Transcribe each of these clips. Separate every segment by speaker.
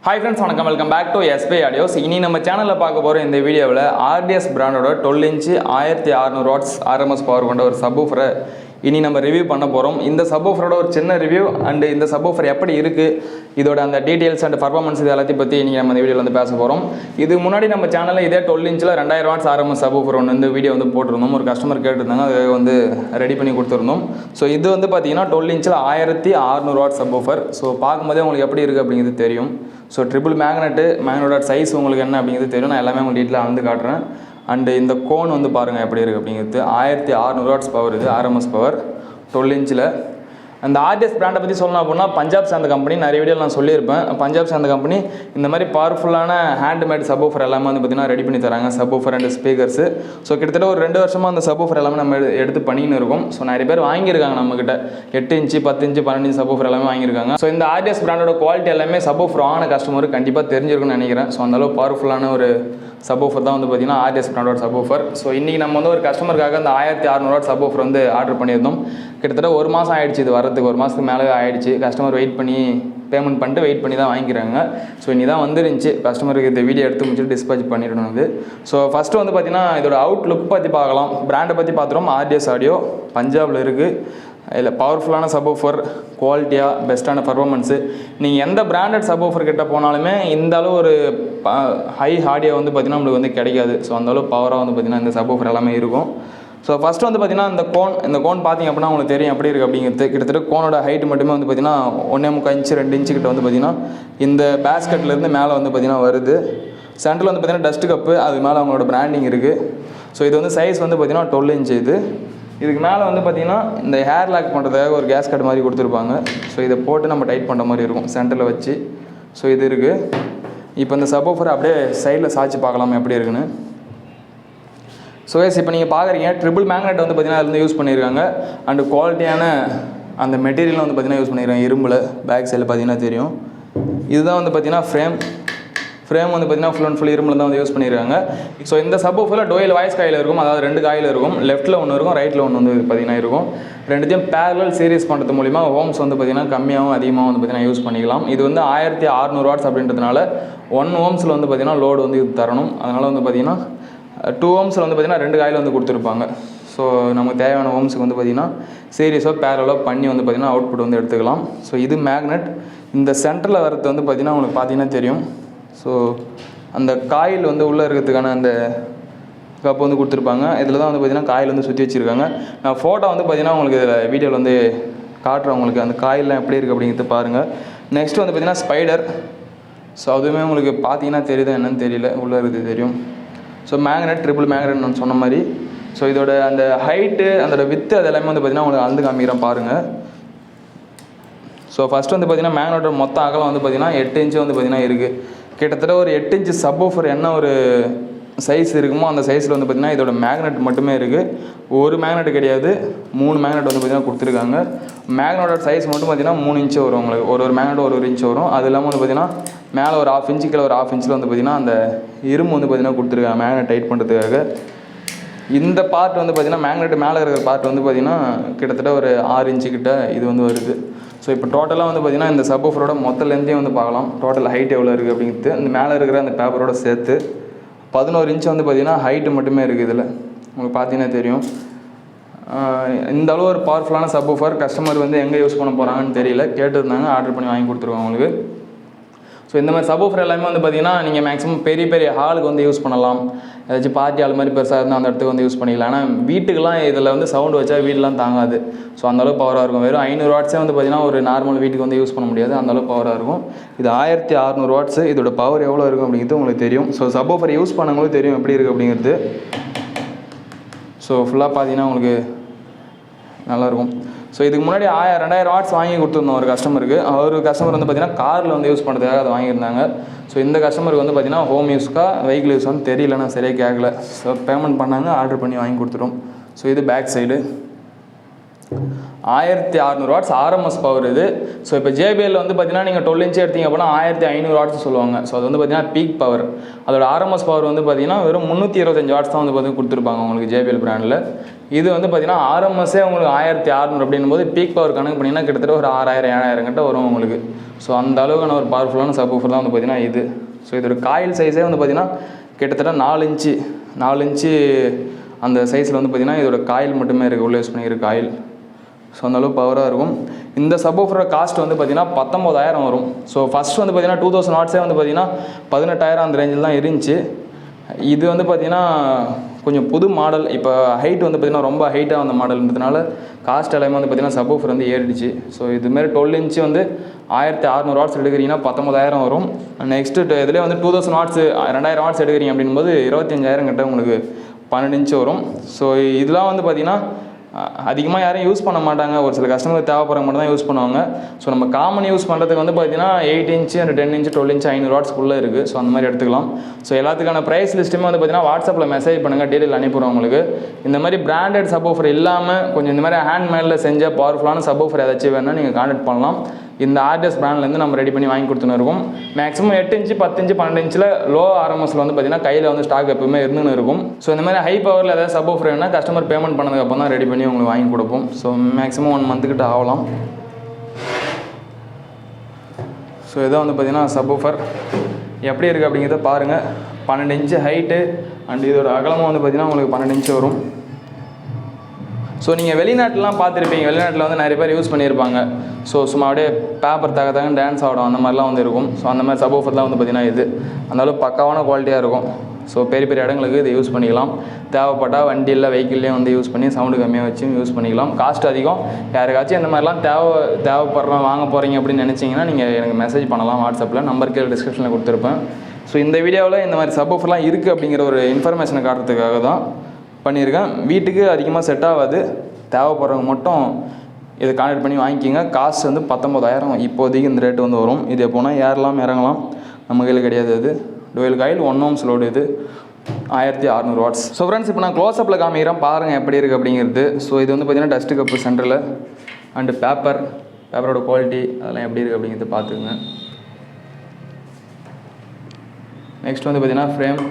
Speaker 1: Hi friends, welcome back to SPI Audios. இனி நம்ம சேனல்ல பார்க்க போற இந்த வீடியோவில் RDS பிராண்டோட 12 இன்ச் 1600 வாட்ஸ் RMS பவர் கொண்ட ஒரு சப்வூஃபரை இனி நம்ம ரிவ்யூ பண்ண போறோம். இந்த சப்வூஃபரோட ஒரு சின்ன ரிவ்யூ அண்ட் இந்த சப்வூஃபர் எப்படி இருக்கு, இதோட அந்த டீடைல்ஸ் அண்ட் பர்ஃபார்மன்ஸ் இது எல்லாத்தையும் பத்தி இனி நம்ம இந்த வீடியோல வந்து பேச போறோம். இது முன்னாடி நம்ம சேனல்ல இதே 12 இன்ச்ல 2000 வாட்ஸ் RMS சப்வூஃபர் ஒன்று இந்த வீடியோ வந்து போட்டிருந்தோம். ஒரு கஸ்டமர் கேட்டிருந்தாங்க, அதை வந்து ரெடி பண்ணி கொடுத்துருந்தோம். ஸோ இது வந்து பார்த்தீங்கன்னா 12 இன்ச்சில் 1600 வாட்ஸ் சப்வூஃபர். ஸோ பார்க்கும்போதே உங்களுக்கு எப்படி இருக்குது அப்படிங்கிறது தெரியும். ஸோ ட்ரிபிள் மேக்னெட்டோட சைஸ் உங்களுக்கு என்ன அப்படிங்கிறது தெரியும். நான் எல்லாமே உங்களுக்கு டீட்டெயிலாக வந்து காட்டுறேன். அண்டு இந்த கோன் வந்து பாருங்கள் எப்படி இருக்குது அப்படிங்கிறது. 1600 வாட்ஸ் பவர், இது RMS பவர் 12 இன்ச்சில். அந்த RDS பிராண்டை பற்றி சொல்லணும் அப்படின்னா பஞ்சாப் சேர்ந்த கம்பெனி. நிறைய வீடியோவில் நான் சொல்லியிருப்பேன். பஞ்சாப் சேர்ந்த கம்பெனி இந்த மாதிரி பவர்ஃபுல்லான ஹேண்ட்மேட் சப்வூஃபர் எல்லாமே வந்து பார்த்திங்கன்னா ரெடி பண்ணி தராங்க. Subwoofer and speakers. ஸோ கிட்டத்தட்ட ஒரு 2 வருஷமாக அந்த சப்வூஃபர் எல்லாமே நம்ம எடுத்து பண்ணின்னு இருக்கோம். ஸோ நிறைய பேர் வாங்கியிருக்காங்க நம்மக்கிட்ட 8 இன்ச்சு 10 இன்ச்சு 12 இன்ச்சு சப்வூஃபர் எல்லாமே வாங்கியிருக்காங்க. ஸோ இந்த RDS பிராண்டோட குவாலிட்டி எல்லாமே சப்வூஃபர் வாங்கின கஸ்டமருக்கு கண்டிப்பாக தெரிஞ்சிருக்குன்னு நினைக்கிறேன். ஸோ அந்தளவு பவர்ஃபுல்லான ஒரு சப்வூஃபர் தான் வந்து பார்த்திங்கன்னா RDS பிராண்டோட சப்வூஃபர். ஸோ இன்றைக்கி நம்ம வந்து ஒரு கஸ்டமருக்காக அந்த 1600 வாட் சப்வூஃபர் வந்து ஆர்டர் பண்ணியிருந்தோம். கிட்டத்தட்ட 1 மாதம் ஆகிடுச்சு இது வரதுக்கு. 1 மாதத்துக்கு மேலே ஆகிடுச்சு. கஸ்டமர் வெயிட் பண்ணி பேமெண்ட் பண்ணிட்டு வெயிட் பண்ணி தான் வாங்கிக்கிறாங்க. ஸோ இனி தான் வந்துருந்துச்சு. கஸ்டமருக்கு இந்த வீடியோ எடுத்து முடிச்சுட்டு டிஸ்பேச் பண்ணிடணும் இது. ஸோ ஃபஸ்ட்டு வந்து பார்த்திங்கன்னா இதோட அவுட் லுக் பற்றி பார்க்கலாம். பிராண்டை பற்றி பார்த்துறோம். RDS ஆடியோ பஞ்சாபில் இருக்குது. இதில் பவர்ஃபுல்லான சப்வூஃபர், குவாலிட்டியாக பெஸ்ட்டான பர்ஃபார்மன்ஸு. நீங்கள் எந்த பிராண்டட் சப்வூஃபர் கிட்ட போனாலுமே இந்த அளவு ஒரு ஹை ஆடியோ வந்து பார்த்திங்கன்னா நம்மளுக்கு வந்து கிடைக்காது. ஸோ அந்தளவு பவராக வந்து பார்த்திங்கன்னா இந்த சப்வூஃபர் எல்லாமே இருக்கும். ஸோ ஃபஸ்ட்டு வந்து பார்த்திங்கன்னா இந்த கோன் பார்த்திங்க அப்படின்னா உங்களுக்கு தெரியும் எப்படி இருக்குது அப்படிங்கிறது. கிட்டத்தட்ட கோனோட ஹைட் மட்டுமே வந்து பார்த்திங்கன்னா 1.25 இன்ச்சு 2 இன்ச்சு கிட்ட வந்து பார்த்திங்கன்னா இந்த பேஸ்கெட்லேருந்து மேலே வந்து பார்த்திங்கன்னா வருது. சென்டரில் வந்து பார்த்திங்கன்னா டஸ்ட் கப்பு, அது மேலே அவங்களோட பிராண்டிங் இருக்குது. ஸோ இது வந்து சைஸ் வந்து பார்த்திங்கன்னா 12 இன்ச்சு இது. இதுக்கு மேலே வந்து பார்த்திங்கன்னா இந்த ஹேர் லாக் பண்ணுறதுக்காக ஒரு கேஸ் கட் மாதிரி கொடுத்துருப்பாங்க. ஸோ இதை போட்டு நம்ம டைட் பண்ணுற மாதிரி இருக்கும் சென்டரில் வச்சு. ஸோ இது இருக்குது. இப்போ இந்த சப்வூஃபரை அப்படியே சைடில் சாய்ச்சி பார்க்கலாம் எப்படி இருக்குன்னு. ஸோ இப்போ நீங்கள் பார்க்குறீங்க ட்ரிபிள் மேக்னெட் வந்து பார்த்திங்கன்னா அதில் யூஸ் பண்ணியிருக்காங்க. அண்டு குவாலிட்டியான அந்த மெட்டீரியல் வந்து பார்த்திங்கன்னா யூஸ் பண்ணியிருக்காங்க. இரும்பில் பேக் சைடில் பார்த்திங்கன்னா தெரியும். இதுதான் வந்து பார்த்திங்கன்னா ஃப்ரேம் வந்து பார்த்திங்கன்னா ஃபுல் அண்ட் ஃபுல் இரும்பில் தான் வந்து யூஸ் பண்ணியிருக்காங்க. ஸோ இந்த சப்வூஃபரில் டோயல் வாய்ஸ் காயில் இருக்கும். அதாவது 2 காயில் இருக்கும். லெஃப்ட்டில் ஒன்று இருக்கும், ரைட்டில் ஒன்று வந்து பார்த்திங்கன்னா இருக்கும். ரெண்டுத்தையும் பேரலல் சீரிஸ் பண்ணுறது மூலிமா ஓம்ஸ் வந்து பார்த்திங்கன்னா கம்மியாகவும் அதிகமாக வந்து பார்த்திங்கன்னா யூஸ் பண்ணிக்கலாம். இது வந்து 1600 வாட்ஸ் அப்படின்றதுனால 1 ஓம்ஸில் வந்து பார்த்திங்கன்னா லோடு வந்து இது தரணும். அதனால் வந்து பார்த்திங்கன்னா 2 ஓம்ஸில் வந்து பார்த்திங்கன்னா 2 காயில் வந்து கொடுத்துருப்பாங்க. ஸோ நமக்கு தேவையான ஓம்ஸுக்கு வந்து பார்த்திங்கன்னா சீரியஸோ பேரலோ பண்ணி வந்து பார்த்திங்கன்னா அவுட்புட் வந்து எடுத்துக்கலாம். ஸோ இது மேக்னெட். இந்த சென்டரில் வரது வந்து பார்த்திங்கன்னா உங்களுக்கு பார்த்திங்கன்னா தெரியும். ஸோ அந்த காயில் வந்து உள்ளே இருக்கிறதுக்கான அந்த கப்பு வந்து கொடுத்துருப்பாங்க. இதில் தான் வந்து பார்த்திங்கன்னா காயில் வந்து சுற்றி வச்சுருக்காங்க. நான் ஃபோட்டோ வந்து பார்த்திங்கன்னா உங்களுக்கு இதில் வீடியோவில் வந்து காட்டுறேன். உங்களுக்கு அந்த காயிலெலாம் எப்படி இருக்குது அப்படிங்கிறது பாருங்கள். நெக்ஸ்ட் வந்து பார்த்திங்கன்னா ஸ்பைடர். ஸோ அதுவுமே உங்களுக்கு பார்த்தீங்கன்னா தெரியுதா என்னன்னு தெரியல, உள்ளே இருக்குது தெரியும். ஸோ மேக்னெட், ட்ரிபிள் மேக்னெட் நான் சொன்ன மாதிரி. ஸோ இதோட அந்த ஹைட்டு, அதோட வித்து, அது எல்லாமே வந்து பார்த்திங்கன்னா உங்களுக்கு அளந்து காமிக்கிறேன் பாருங்கள். ஸோ ஃபஸ்ட்டு வந்து பார்த்திங்கன்னா மேக்னெட்டோட மொத்த அகலம் வந்து பார்த்திங்கன்னா 8 இன்ச்சு வந்து பார்த்திங்கன்னா இருக்குது. கிட்டத்தட்ட ஒரு 8 இன்ச்சு சப்வூஃபர் என்ன ஒரு சைஸ் இருக்குமோ அந்த சைஸில் வந்து பார்த்திங்கன்னா இதோட மேக்னெட் மட்டுமே இருக்குது. ஒரு மேக்னெட் கிடையாது, 3 மேக்னெட் வந்து பார்த்திங்கன்னா கொடுத்துருக்காங்க. மேக்னெட்டோட சைஸ் மட்டும் பார்த்திங்கன்னா 3 இன்ச்சு வரும் உங்களுக்கு. ஒரு மேக்னெட் ஒரு இன்ச்சு வரும். அது இல்லாமல் வந்து பார்த்திங்கன்னா மேலே ஒரு 1/2 இன்ச்சு, கீழே ஒரு 1/2 இன்ச்சில் வந்து பார்த்திங்கன்னா அந்த இரும்பு வந்து பார்த்திங்கன்னா கொடுத்துருக்காங்க மேக்னெட் டைட் பண்ணுறதுக்காக. இந்த பார்ட் வந்து பார்த்திங்கன்னா மேக்னெட் மேலே இருக்கிற பார்ட் வந்து பார்த்திங்கன்னா கிட்டத்தட்ட ஒரு 6 இன்ச்சு கிட்ட இது வந்து வருது. ஸோ இப்போ டோட்டலாக வந்து பார்த்திங்கன்னா இந்த சப்வூஃபரோட மொத்த லென்த்தையும் வந்து பார்க்கலாம். டோட்டல் ஹைட் எவ்வளோ இருக்குது அப்படிங்கிறது இந்த மேலே இருக்கிற அந்த பேப்பரோட சேர்த்து 11 இன்ச்சு வந்து பார்த்திங்கன்னா ஹைட்டு மட்டுமே இருக்குது. இதில் உங்களுக்கு பார்த்தீங்கன்னா தெரியும். இந்த அளவு ஒரு பவர்ஃபுல்லான சப்வூஃபர் கஸ்டமர் வந்து எங்கே யூஸ் பண்ண போகிறாங்கன்னு தெரியல. கேட்டுருந்தாங்க, ஆர்டர் பண்ணி வாங்கி கொடுத்துருவாங்க உங்களுக்கு. ஸோ இந்த மாதிரி சப்வூஃபர் எல்லாமே வந்து பார்த்திங்கன்னா நீங்கள் மேக்ஸிமம் பெரிய ஹாலுக்கு வந்து யூஸ் பண்ணலாம். ஏதாச்சும் பார்ட்டி ஹால் மாதிரி பெருசாக இருந்தால் அந்த இடத்துக்கு வந்து யூஸ் பண்ணிக்கலாம். ஆனால் வீட்டுக்கெலாம் இதில் வந்து சவுண்டு வச்சா வீடெலாம் தாங்காது. ஸோ அந்தளவு பவராக இருக்கும். வெறும் 500 வாட்ஸே வந்து பார்த்திங்கன்னா ஒரு நார்மல் வீட்டுக்கு வந்து யூஸ் பண்ண முடியாது. அந்தளவு பவராக இருக்கும். இது 1600 வாட்ஸு. இதோட பவர் எவ்வளோ இருக்கும் அப்படிங்கிறது உங்களுக்கு தெரியும். ஸோ சப்வூஃபர் யூஸ் பண்ணவங்களும் தெரியும் எப்படி இருக்குது அப்படிங்கிறது. ஸோ ஃபுல்லாக பார்த்தீங்கன்னா உங்களுக்கு நல்லாயிருக்கும். ஸோ இதுக்கு முன்னாடி 2000 வாட்ஸ் வாங்கி கொடுத்துருந்தோம் ஒரு கஸ்டமருக்கு. கஸ்டமர் வந்து பார்த்திங்கன்னா காரில் வந்து யூஸ் பண்ணுறதுக்காக அதை வாங்கியிருந்தாங்க. ஸோ இந்த கஸ்டமருக்கு வந்து பார்த்திங்கன்னா ஹோம் யூஸ்க்கா வெஹிக்கிள் யூஸ் வந்து தெரியல, நான் சரியாக கேட்கல. ஸோ பேமெண்ட் பண்ணாங்க, ஆர்டர் பண்ணி வாங்கி கொடுத்துட்டோம். ஸோ இது back side. 1600 watts RMS power இது. ஸோ இப்போ JBL வந்து பார்த்தீங்கன்னா நீங்கள் 12 இன்ச் எடுத்தீங்க அப்படின்னா 1500 வாட்ஸ் சொல்லுவாங்க. ஸோ அது வந்து பார்த்தீங்கன்னா பீக் பவர். அதோட ஆர்எம்எஸ் பவர் வந்து பார்த்தீங்கன்னா வெறும் 325 வாட்ஸ் தான் வந்து பார்த்தீங்கன்னா கொடுத்துருப்பாங்க உங்களுக்கு JBL பிராண்டில். இது வந்து பார்த்தீங்கன்னா ஆர்எம்எஸ்ஸே உங்களுக்கு 1600 அப்படின்னும் போது பீக் பவர் கணக்கு பண்ணிங்கன்னா கிட்டத்தட்ட ஒரு 6000-7000 கிட்ட வரும் உங்களுக்கு. ஸோ அந்த அளவுக்கான ஒரு பவர்ஃபுல்லான சப்வூஃபர் தான் வந்து பார்த்தீங்கன்னா இது. ஸோ இதோட காயில் சைஸே வந்து பார்த்தீங்கன்னா கிட்டத்தட்ட 4 இன்ச்சு அந்த சைஸில் வந்து பார்த்தீங்கன்னா இதோட காயில் மட்டுமே இருக்குது, உள்ள யூஸ் பண்ணிக்கிற காயில். ஸோ அந்தளவு பவராக இருக்கும். இந்த சப்வூஃபரோட காஸ்ட் வந்து பார்த்தீங்கன்னா 19000 வரும். ஸோ ஃபஸ்ட் வந்து பார்த்தீங்கன்னா 2000 வாட்ஸே வந்து பார்த்தீங்கன்னா 18000 அந்த ரேஞ்சில் தான் இருந்துச்சு. இது வந்து பார்த்தீங்கன்னா கொஞ்சம் புது மாடல். இப்போ ஹைட் வந்து பார்த்தீங்கன்னா ரொம்ப ஹைட்டாக வந்த மாடல்ன்றதுனால காஸ்ட் எல்லாமே வந்து பார்த்தீங்கன்னா சப்வூஃபர் வந்து ஏறிடுச்சு. ஸோ இதுமாரி 12 இன்ச்சு வந்து 1600 வாட்ஸ் எடுக்கிறீங்கன்னா 19000 வரும். நெக்ஸ்ட்டு இதிலே வந்து 2000 வாட்ஸ் 2000 வாட்ஸ் எடுக்கிறீங்க அப்படின்போது 25000 கிட்ட உங்களுக்கு 12 இன்ச்சு வரும். ஸோ இதெல்லாம் வந்து பார்த்தீங்கன்னா அதிகமாக யாரும் யூஸ் பண்ண மாட்டாங்க, ஒரு சில கஸ்டமர் தேவைப்படுற மட்டும் தான் யூஸ் பண்ணுவாங்க. ஸோ நம்ம காமன் யூஸ் பண்ணுறதுக்கு வந்து பார்த்தீங்கன்னா 8 இன்ச்சு அண்ட் 10 இன்ச்சு 12 இன்ச்சு 500 வாட்ஸ்க்குள்ளே இருக்குது. ஸோ அந்த மாதிரி எடுத்துக்கலாம். ஸோ எல்லாத்துக்கான ப்ரைஸ் லிஸ்ட்டுமே வந்து பார்த்தீங்கன்னா வாட்ஸ்அப்பில் மெசேஜ் பண்ணுங்கள், டீட்டெயில் அனுப்பிடுவோம் உங்களுக்கு. இந்த மாதிரி பிராண்டட் சப்வூஃபர் இல்லாமல் கொஞ்சம் இந்த மாதிரி ஹேண்ட்மேடில் செஞ்ச பவர்ஃபுல்லான சப்வூஃபர் ஏதாச்சும் வேணும்னா நீங்கள் கான்டாக்ட் பண்ணலாம். இந்த ஆர்டிஎஸ் பிராண்ட்லேருந்து நம்ம ரெடி பண்ணி வாங்கி கொடுத்துன்னு இருக்கோம். மேக்ஸிமம் 8 இன்ச்சு 10 இன்ச்சு 12 இன்ச்சில் லோ ஆர்எம்எஸில் வந்து பார்த்தீங்கன்னா கையில் வந்து ஸ்டாக் எப்பவுமே இருந்துன்னு இருக்கும். ஸோ இந்த மாதிரி ஹை பவரில் ஏதாவது சப்வூஃபர் வேணும்னா கஸ்டமர் பேமெண்ட் பண்ணதுக்கப்புறம் தான் ரெடி பண்ணி உங்களுக்கு வாங்கி கொடுப்போம். ஸோ மேக்ஸிமம் 1 மந்த்துக்கிட்ட ஆகலாம். ஸோ இதான் வந்து பார்த்தீங்கன்னா சப்வூஃபர் எப்படி இருக்குது அப்படிங்கிறத பாருங்கள். 12 இன்ச்சு ஹைட்டு அண்ட் இதோட அகலமாக வந்து பார்த்தீங்கன்னா உங்களுக்கு 12 இன்ச்சு வரும். ஸோ நீங்கள் வெளிநாட்டிலாம் பார்த்துருப்பீங்க, வெளிநாட்டில் வந்து நிறைய பேர் யூஸ் பண்ணியிருப்பாங்க. ஸோ சும்மா அப்படியே பேப்பர் தக டான்ஸ் ஆடும் அந்த மாதிரிலாம் வந்து இருக்கும். ஸோ அந்த மாதிரி சப்வூஃபர்லாம் வந்து பார்த்திங்கன்னா இது அந்தளவு பக்காவான குவாலிட்டியாக இருக்கும். ஸோ பெரிய பெரிய இடங்களுக்கு இதை யூஸ் பண்ணிக்கலாம். தேவைப்பட்டால் வண்டியில் வெஹிக்கிள்லேயும் வந்து யூஸ் பண்ணி சவுண்டு கம்மியாக வச்சு யூஸ் பண்ணிக்கலாம். காஸ்ட் அதிகம். யாருக்காச்சும் இந்த மாதிரிலாம் தேவைப்படுறோம் வாங்க போகிறீங்க அப்படின்னு நினச்சிங்கன்னா நீங்கள் எனக்கு மெசேஜ் பண்ணலாம் வாட்ஸ்அப்பில். நம்பர் கீழே டிஸ்கிரிப்ஷனில் கொடுத்துருப்பேன். ஸோ இந்த வீடியோவில் இந்த மாதிரி சப்வூஃபர்லாம் இருக்குது அப்படிங்கிற ஒரு இன்ஃபர்மேஷனை காட்டுறதுக்காக தான் பண்ணியிருக்கேன். வீட்டுக்கு அதிகமாக செட் ஆகாது, தேவைப்படுறவங்க மட்டும் இதை கான்டாக்ட் பண்ணி வாங்கிக்கிங்க. காஸ்ட் வந்து 19000 இப்போதைக்கு இந்த ரேட்டு வந்து வரும். இது எப்போனா ஏறலாம் இறங்கலாம், நம்ம கையில் கிடையாது. அது டுவெல் காயில் 1 ohms லோடு, இது 1600 வாட்ஸ். ஸோ ஃப்ரெண்ட்ஸ் இப்போ நான் க்ளோஸ்அப்பில் காமிக்கிறேன் பாருங்கள் எப்படி இருக்குது அப்படிங்கிறது. ஸோ இது வந்து பார்த்திங்கன்னா டஸ்ட்டு கப்பு சென்டரில் அண்டு பேப்பரோட குவாலிட்டி அதெல்லாம் எப்படி இருக்குது அப்படிங்கிறது பார்த்துக்குங்க. நெக்ஸ்ட் வந்து பார்த்திங்கன்னா ஃப்ரேம்.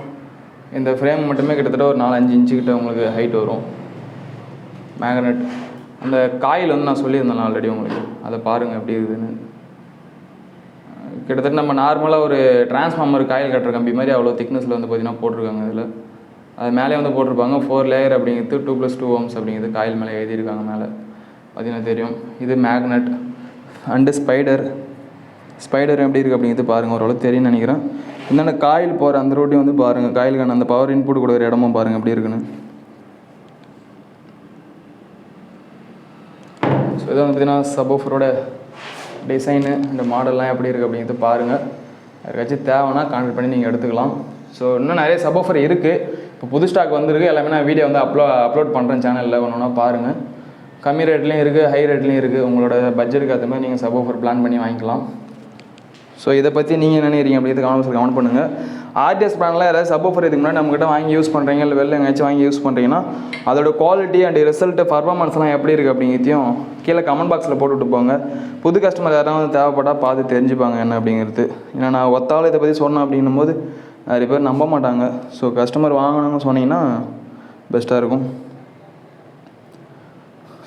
Speaker 1: இந்த ஃப்ரேம் மட்டுமே கிட்டத்தட்ட ஒரு 4-5 இன்ச்சு கிட்ட உங்களுக்கு ஹைட் வரும். மேக்னெட் அந்த காயில் வந்து நான் சொல்லியிருந்தேன் ஆல்ரெடி உங்களுக்கு, அதை பாருங்கள் எப்படி இருக்குதுன்னு. கிட்டத்தட்ட நம்ம நார்மலாக ஒரு டிரான்ஸ்ஃபார்மர் காயில் கட்டுற கம்பி மாதிரி அவ்வளோ திக்னஸில் வந்து பார்த்திங்கன்னா போட்டிருக்காங்க. இதில் அது மேலே வந்து போட்டிருப்பாங்க 4 லேயர் அப்படிங்கிறது 2+2 ohms அப்படிங்கிறது காயில் மேலே எழுதியிருக்காங்க மேலே பார்த்திங்கன்னா தெரியும். இது மேக்னெட் அண்டு ஸ்பைடர் எப்படி இருக்குது அப்படிங்கிறது பாருங்கள், ஓரளவு தெரியும்னு நினைக்கிறேன். என்னென்ன காயில் போகிற அந்த ரோட்டையும் வந்து பாருங்கள், காயிலுக்கான அந்த பவர் இன்புட் கொடுக்குற இடமும் பாருங்கள் எப்படி இருக்குன்னு. ஸோ இதை வந்து பார்த்திங்கன்னா சப்வூஃபரோட டிசைனு இந்த மாடல்லாம் எப்படி இருக்குது அப்படிங்கிறது பாருங்கள். யாருக்காச்சும் தேவைன்னா கான்டாக்ட் பண்ணி நீங்கள் எடுத்துக்கலாம். ஸோ இன்னும் நிறைய சப்வூஃபர் இருக்குது, இப்போ புது ஸ்டாக் வந்துருக்கு. எல்லாமே நான் வீடியோ வந்து அப்லோட் பண்ணுறேன் சேனலில், ஒன்று பாருங்கள். கம்மி ரேட்லேயும் இருக்குது, ஹை ரேட்லேயும் இருக்குது. உங்களோட பட்ஜெட்டுக்கு ஏற்ற மாதிரி நீங்கள் சப்வூஃபர் பிளான் பண்ணி வாங்கிக்கலாம். ஸோ இதை பற்றி நீங்கள் என்ன நினைக்கிறீங்க அப்படிங்கிறது கமெண்ட் பண்ணுங்கள். ஆர்டிஎஸ் பிராண்டில் யாராவது சப்வூஃபர் இதுக்கு முன்னாடி நம்மகிட்ட வாங்கி யூஸ் பண்ணுறீங்க, இல்லை வெளில எங்கேயாச்சும் வாங்கி யூஸ் பண்ணுறீங்கன்னா அதோட குவாலிட்டி அண்ட் ரிசல்ட்டு பர்ஃபார்மன்ஸ்லாம் எப்படி இருக்குது அப்படிங்கிறதையும் கீழே கமெண்ட் பாக்ஸில் போட்டுவிட்டு போங்க. புது கஸ்டமர் யாராவது தேவைப்பட்டால் பார்த்து தெரிஞ்சுப்பாங்க என்ன அப்படிங்கிறது. ஏன்னா நான் ஒத்தாள் இதை பற்றி சொன்னேன் அப்படின்னும் போது நிறைய பேர் நம்ப மாட்டாங்க. ஸோ கஸ்டமர் வாங்கணும்னு சொன்னீங்கன்னா பெஸ்ட்டாக இருக்கும்.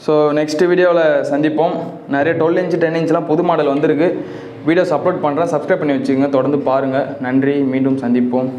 Speaker 1: ஸோ நெக்ஸ்ட் வீடியோவில் சந்திப்போம். நிறைய 12 இன்ச்சு 10 இன்ச்லாம் புது மாடல் வந்திருக்கு. வீடியோஸ் அப்லோட் பண்ணுறேன், சப்ஸ்கிரைப் பண்ணி வச்சுக்கோங்க, தொடர்ந்து பாருங்கள். நன்றி, மீண்டும் சந்திப்போம்.